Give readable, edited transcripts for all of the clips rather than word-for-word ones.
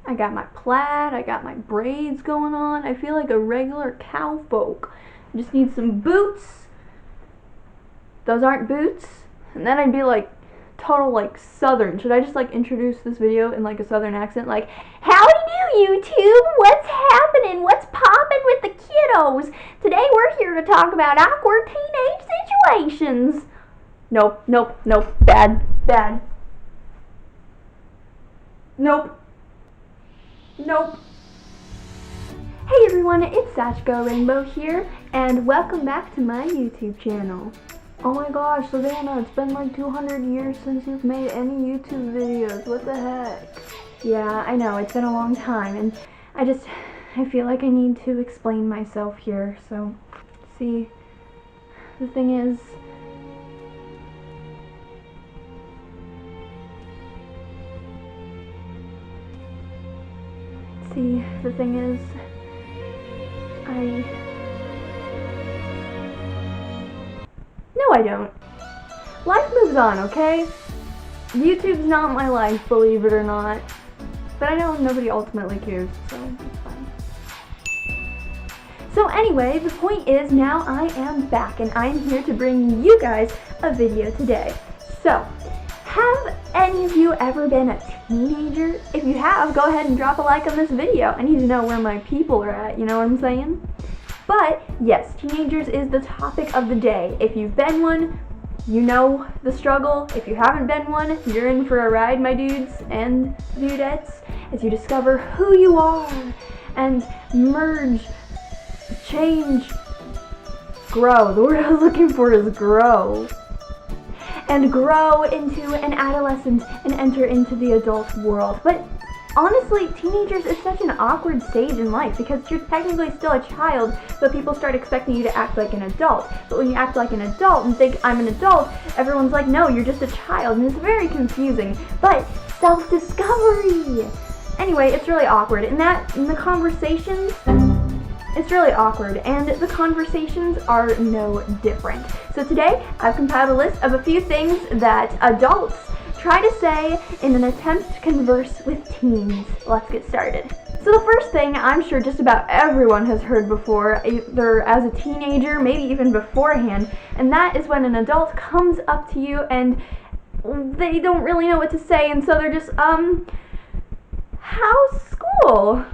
I got my plaid, I got my braids going on. I feel like a regular cowfolk. I just need some boots. Those aren't boots. And then I'd be like total like southern. Should I just like introduce this video in like a southern accent? Like, howdy do YouTube? What's happening? What's poppin' with the kiddos? Today we're here to talk about awkward teenage situations. Nope. Bad. Nope. Hey everyone, it's Sachko Rainbow here, and welcome back to my YouTube channel. Oh my gosh, Savannah, it's been like 200 years since you've made any YouTube videos. What the heck? Yeah, I know, it's been a long time, and I feel like I need to explain myself here. So, see, the thing is, No, I don't. Life moves on, okay? YouTube's not my life, believe it or not. But I know nobody ultimately cares, so it's fine. So anyway, the point is now I am back and I am here to bring you guys a video today. So, have any of you ever been a teenager? If you have, go ahead and drop a like on this video. I need to know where my people are at, you know what I'm saying? But yes, teenagers is the topic of the day. If you've been one, you know the struggle. If you haven't been one, you're in for a ride, my dudes and dudettes, as you discover who you are and merge, change, grow. The word I was looking for is grow. And grow into an adolescent and enter into the adult world. But honestly, teenagers is such an awkward stage in life because you're technically still a child, but people start expecting you to act like an adult. But when you act like an adult and think, I'm an adult, everyone's like, no, you're just a child, and it's very confusing. But self-discovery! Anyway, it's really awkward, and the conversations, it's really awkward, and the conversations are no different. So today, I've compiled a list of a few things that adults try to say in an attempt to converse with teens. Let's get started. So the first thing I'm sure just about everyone has heard before, either as a teenager, maybe even beforehand, and that is when an adult comes up to you and they don't really know what to say, and so they're just, how's school?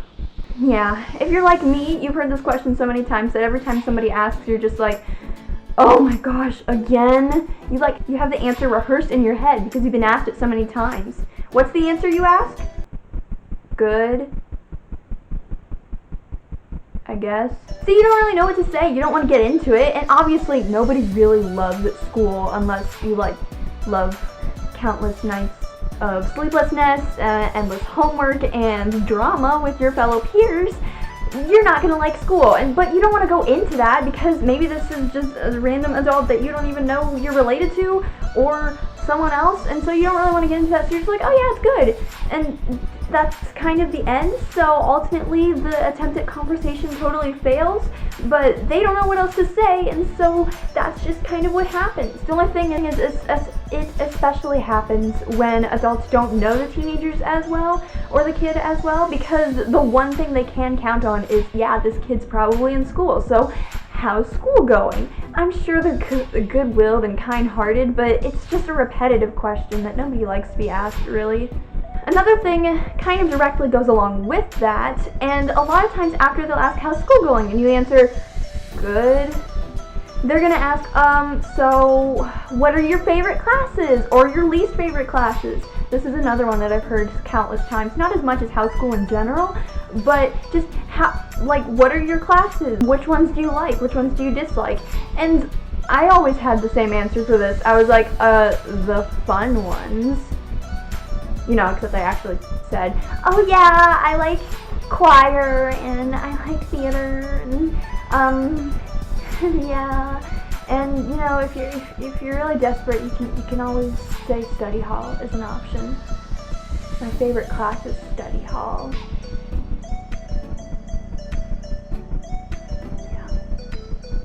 Yeah, if you're like me, you've heard this question so many times that every time somebody asks, you're just like, oh my gosh, again? You have the answer rehearsed in your head because you've been asked it so many times. What's the answer you ask? Good, I guess. So you don't really know what to say, you don't want to get into it, and obviously nobody really loves at school unless you love countless nights of sleeplessness, endless homework, and drama with your fellow peers. You're not gonna like school, but you don't want to go into that because maybe this is just a random adult that you don't even know you're related to, or someone else, and so you don't really want to get into that, so you're just like, oh yeah, it's good, and that's kind of the end. So ultimately the attempt at conversation totally fails, but they don't know what else to say, and so that's just kind of what happens. The only thing is it especially happens when adults don't know the teenagers as well, or the kid as well, because the one thing they can count on is, yeah, this kid's probably in school, so how's school going? I'm sure they're good-willed and kind-hearted, but it's just a repetitive question that nobody likes to be asked, really. Another thing kind of directly goes along with that, and a lot of times after they'll ask, how's school going? And you answer, good. They're gonna ask, so what are your favorite classes or your least favorite classes? This is another one that I've heard countless times, not as much as how's school in general, but just what are your classes? Which ones do you like? Which ones do you dislike? And I always had the same answer for this. I was like, the fun ones. You know, except I actually said, oh yeah, I like choir, and I like theater, and, yeah, and, you know, if you're really desperate, you can always say study hall is an option. My favorite class is study hall. Yeah,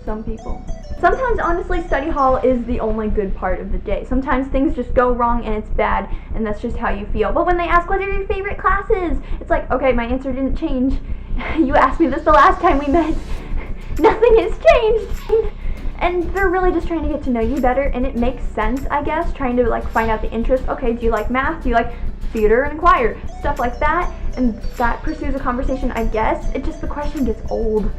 some people Sometimes, honestly, study hall is the only good part of the day. Sometimes things just go wrong and it's bad, and that's just how you feel. But when they ask what are your favorite classes, it's like, okay, my answer didn't change. You asked me this the last time we met. Nothing has changed. And they're really just trying to get to know you better, and it makes sense, I guess, trying to like find out the interest. Okay, do you like math? Do you like theater and choir? Stuff like that, and that pursues a conversation, I guess. It just, the question gets old.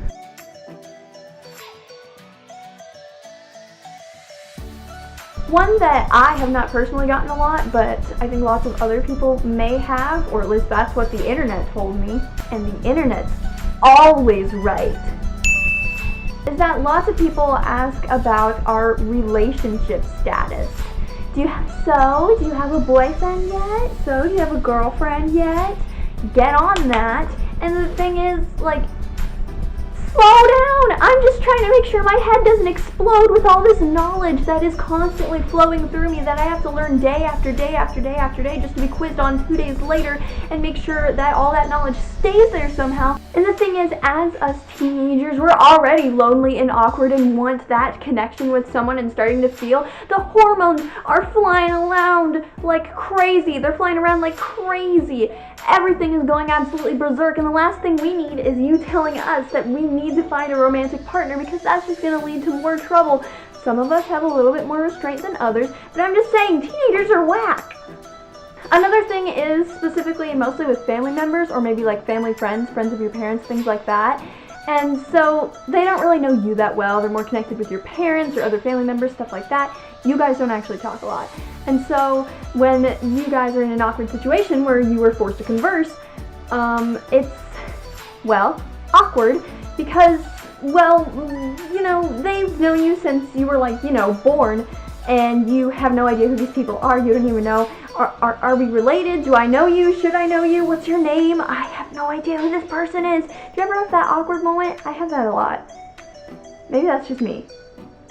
One that I have not personally gotten a lot, but I think lots of other people may have, or at least that's what the internet told me, and the internet's always right, is that lots of people ask about our relationship status. Do you have a boyfriend yet? So, do you have a girlfriend yet? Get on that. And the thing is, like, slow down! I'm just trying to make sure my head doesn't explode with all this knowledge that is constantly flowing through me that I have to learn day after day after day after day just to be quizzed on 2 days later and make sure that all that knowledge stays there somehow. And the thing is, as us teenagers, we're already lonely and awkward and want that connection with someone and starting to feel the hormones are flying around like crazy. They're flying around like crazy. Everything is going absolutely berserk, and the last thing we need is you telling us that we need to find a romantic partner, because that's just going to lead to more trouble. Some of us have a little bit more restraint than others, but I'm just saying, teenagers are whack. Another thing is, specifically and mostly with family members, or maybe like family friends, friends of your parents, things like that. And so they don't really know you that well. They're more connected with your parents or other family members, stuff like that. You guys don't actually talk a lot. And so when you guys are in an awkward situation where you were forced to converse, it's, well, awkward because, well, you know, they've known you since you were like, you know, born, and you have no idea who these people are. You don't even know, are we related? Do I know you? Should I know you? What's your name? I have no idea who this person is. Do you ever have that awkward moment? I have that a lot. Maybe that's just me.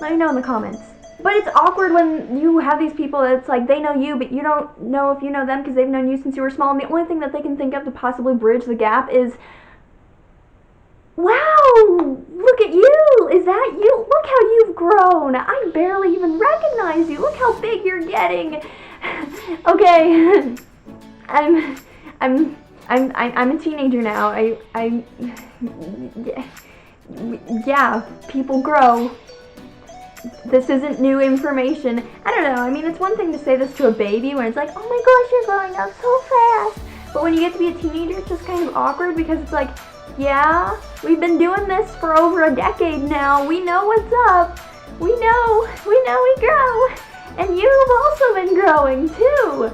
Let me know in the comments. But it's awkward when you have these people that it's like they know you, but you don't know if you know them because they've known you since you were small, and the only thing that they can think of to possibly bridge the gap is, wow, look at you, is that you? Look how you've grown. I barely even recognize you. Look how big you're getting. Okay, I'm a teenager now. Yeah, people grow. This isn't new information. I don't know, I mean, it's one thing to say this to a baby when it's like, oh my gosh, you're growing up so fast. But when you get to be a teenager, it's just kind of awkward because it's like, yeah, we've been doing this for over a decade now. We know what's up. We know we grow. And you've also been growing too.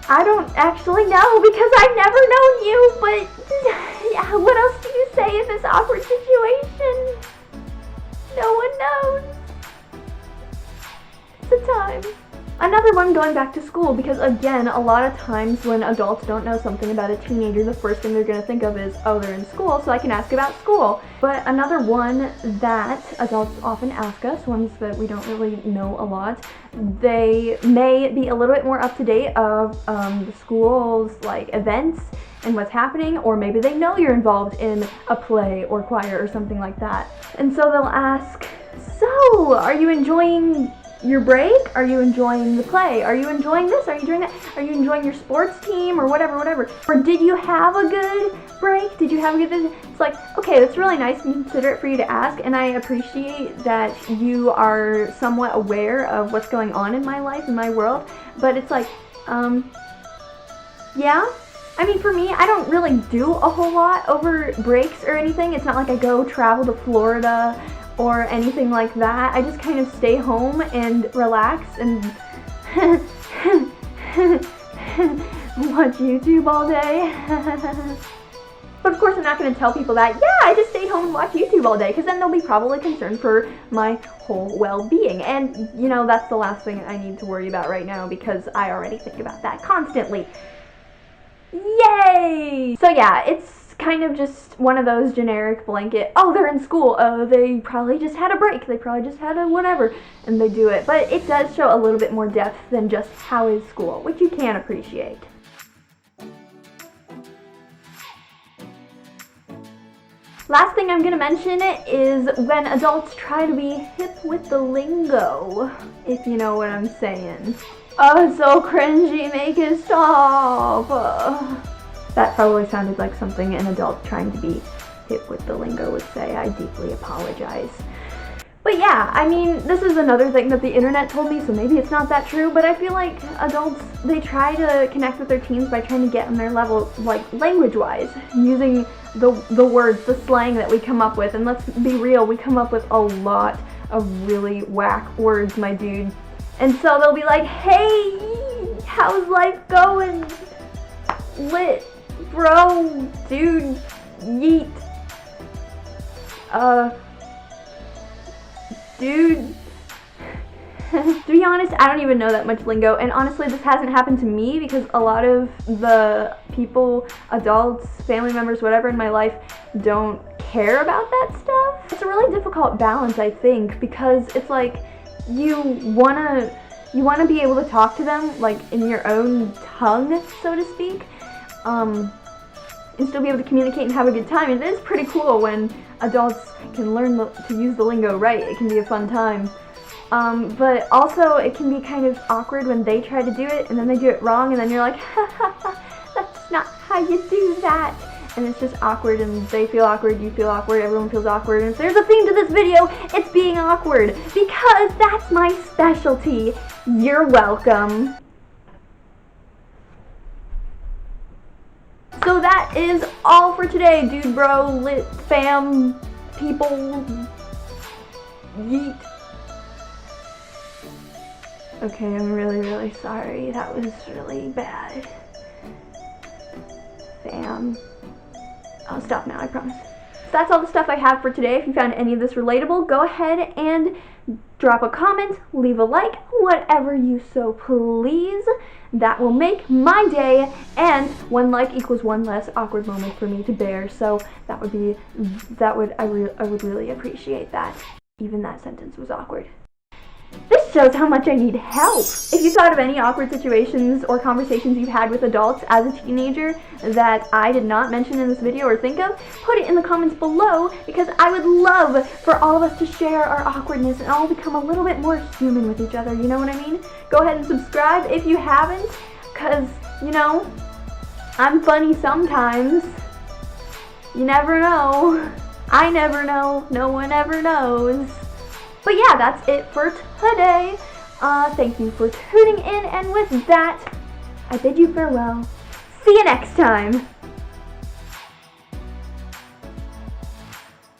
I don't actually know because I've never known you, but yeah, what else do you say in this awkward situation? No one knows. It's a time. Another one, going back to school, because again, a lot of times when adults don't know something about a teenager, the first thing they're going to think of is, oh, they're in school, so I can ask about school. But another one that adults often ask us, ones that we don't really know a lot, they may be a little bit more up to date of the school's like events and what's happening, or maybe they know you're involved in a play or choir or something like that. And so they'll ask, so, are you enjoying your break? Are you enjoying the play? Are you enjoying this? Are you doing that? Are you enjoying your sports team or whatever? Or did you have a good break? Did you have a good visit? It's like, okay, that's really nice and considerate for you to ask, and I appreciate that you are somewhat aware of what's going on in my life, in my world, but it's like, yeah? I mean, for me, I don't really do a whole lot over breaks or anything. It's not like I go travel to Florida or anything like that. I just kind of stay home and relax and watch YouTube all day. But of course I'm not going to tell people that, yeah, I just stayed home and watched YouTube all day, because then they'll be probably concerned for my whole well-being. And, you know, that's the last thing I need to worry about right now, because I already think about that constantly. Yay! So yeah, it's kind of just one of those generic blanket, oh, they're in school, they probably just had a break, they probably just had a whatever, and they do it. But it does show a little bit more depth than just how is school, which you can appreciate. Last thing I'm gonna mention is when adults try to be hip with the lingo, if you know what I'm saying. Oh, it's so cringy, make it stop. That probably sounded like something an adult trying to be hip with the lingo would say. I deeply apologize. But yeah, I mean, this is another thing that the internet told me, so maybe it's not that true, but I feel like adults, they try to connect with their teens by trying to get on their level, like, language-wise, using the words, the slang that we come up with. And let's be real, we come up with a lot of really whack words, my dude. And so they'll be like, hey, how's life going? Lit, bro, dude, yeet. Dude, to be honest, I don't even know that much lingo, and honestly, this hasn't happened to me because a lot of the people, adults, family members, whatever in my life don't care about that stuff. It's a really difficult balance, I think, because it's like you wanna be able to talk to them like in your own tongue, so to speak, and still be able to communicate and have a good time. And it is pretty cool when adults can learn to use the lingo right. It can be a fun time. But also it can be kind of awkward when they try to do it and then they do it wrong, and then you're like, ha ha ha, that's not how you do that. And it's just awkward, and they feel awkward, you feel awkward, everyone feels awkward. And if there's a theme to this video, it's being awkward, because that's my specialty. You're welcome. So that is all for today, dude, bro, lit, fam, people, yeet. Okay, I'm really, really sorry. That was really bad. Fam. I'll stop now, I promise. So that's all the stuff I have for today. If you found any of this relatable, go ahead and drop a comment, leave a like, whatever you so please. That will make my day, and one like equals one less awkward moment for me to bear. So I would really appreciate that. Even that sentence was awkward. This shows how much I need help. If you thought of any awkward situations or conversations you've had with adults as a teenager that I did not mention in this video or think of, put it in the comments below, because I would love for all of us to share our awkwardness and all become a little bit more human with each other, you know what I mean? Go ahead and subscribe if you haven't, because, you know, I'm funny sometimes. You never know. I never know. No one ever knows. But yeah, that's it for today. Thank you for tuning in, and with that, I bid you farewell. See you next time.